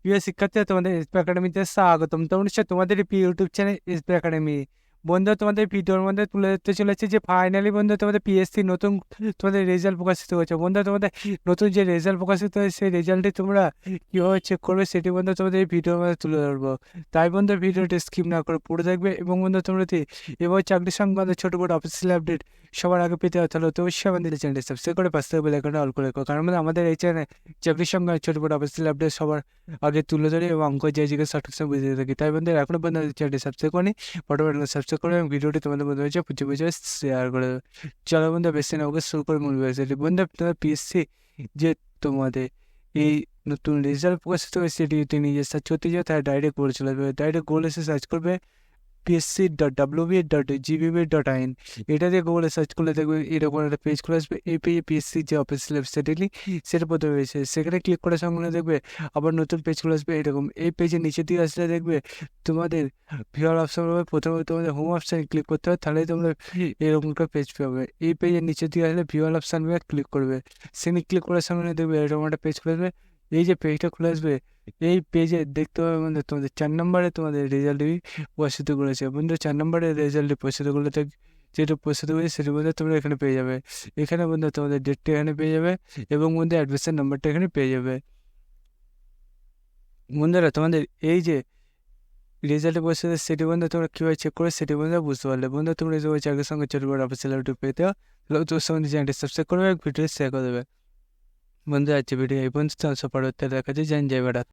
প্রিয় শিক্ষার্থীরা, তোমাদের এসপি একাডেমিতে স্বাগতম। তোমরা নিশ্চয়ই তোমাদের প্রিয় ইউটিউব চ্যানেল এসপি একাডেমি। বন্ধু, তোমাদের ভিডিওর মধ্যে তুলে ধরতে চলেছে যে ফাইনালি বন্ধু তোমাদের পিএসসি নতুন তোমাদের রেজাল্ট প্রকাশিত হয়েছে। বন্ধু, তোমাদের নতুন যে রেজাল্ট প্রকাশিত হয়েছে সেই রেজাল্টে তোমরা কীভাবে চেক করবে সেটি বন্ধু তোমাদের এই ভিডিওর মধ্যে তুলে ধরবো। তাই বন্ধু ভিডিওটি স্কিপ না করে পড়ে দেখবে। এবং বন্ধু তোমরা যদি এবার চাকরি সংক্রান্ত ছোটো বড় অফিসিয়াল আপডেট সবার আগে পেতে হয় তাহলে অবশ্যই আমাদের চ্যানেলটি সাবস্ক্রাইব করে পাশে বেল আইকনটা অল করে রাখো। কারণ আমাদের এই চ্যানেলে চাকরি সংক্রান্ত ছোটো বড় অফিসিয়াল আপডেট সবার আগে তুলে ধরি এবং অঙ্ক যে জিজ্ঞেস সঠিক সময় বুঝিয়ে থাকি। তাই বন্ধুরা এখনো পর্যন্ত চ্যানেলটি সাবস্ক্রাইব করি, ফটোফট সাবস্ক্রাইব করে এবং ভিডিওটি তোমাদের মধ্যে হয়েছে বুঝে বুঝে শেয়ার করে দেবে। চলো বন্ধু বেশি না ওকে শুরু করে মূল বিষয়টি। বন্ধু তোমাদের পিএসসি যে তোমাদের এই নতুন রেজাল্ট প্রকাশিত হয়েছে সেটি যদি নিজে সার্চ করতে যাও তাহলে ডাইরেক্ট করে চলে যাবে। ডাইরেক্ট গুগল এসে সার্চ করবে psc.wb.gbb.in। এটা দিয়ে গুগলে সার্চ করলে দেখবে এরকম একটা পেজ খুলে আসবে। এই পেজে পিএসসি যে অফিসিয়াল ওয়েবসাইটের লিঙ্ক সেটা প্রথমে রয়েছে, সেখানে ক্লিক করার সঙ্গে দেখবে আবার নতুন পেজ খুলে আসবে এরকম। এই পেজের নিচের দিকে আসলে দেখবে তোমাদের ভিউয়ার অপশন হবে, প্রথমে তোমাদের হোম অপশানে ক্লিক করতে হবে, তাহলেই তোমরা এরকম একটা পেজ পাবে। এই পেজের নিচের দিকে আসলে ভিউয়ার অপশান ক্লিক করবে, সেখানে ক্লিক করার সঙ্গে দেখবে এরকম একটা পেজ খুলে আসবে। এই যে পেজটা খুলে আসবে এই পেজে দেখতে পাবে বন্ধু তোমাদের 4 নম্বরে তোমাদের রেজাল্টই প্রকাশিত করেছে। বন্ধু 4 নম্বরে রেজাল্টে প্রকাশিত করলে যেটা প্রকাশিত করেছে সেটা বন্ধু তোমরা এখানে পেয়ে যাবে। এখানে বন্ধু তোমাদের ডেটটা এখানে পেয়ে যাবে এবং বন্ধু অ্যাডমিশন নাম্বারটা এখানে পেয়ে যাবে। বন্ধুরা তোমাদের এই যে রেজাল্টে প্রকাশিত সেটি বন্ধু তোমরা কীভাবে চেক করে সেটি বন্ধু বুঝতে পারলে। বন্ধু তোমরা এই চাকরির সঙ্গে ছোটো বড় অফিসিয়াল ইউটিউব পেতে হয় তাহলে তোর সঙ্গে চ্যানেলটি সাবস্ক্রাইব করবে এবং ভিডিও শেয়ার করে দেবে। বন্ধু আজকে ভিডিও এই পর্যন্ত, পরবর্তীতে দেখা যায়। জয় ভারত।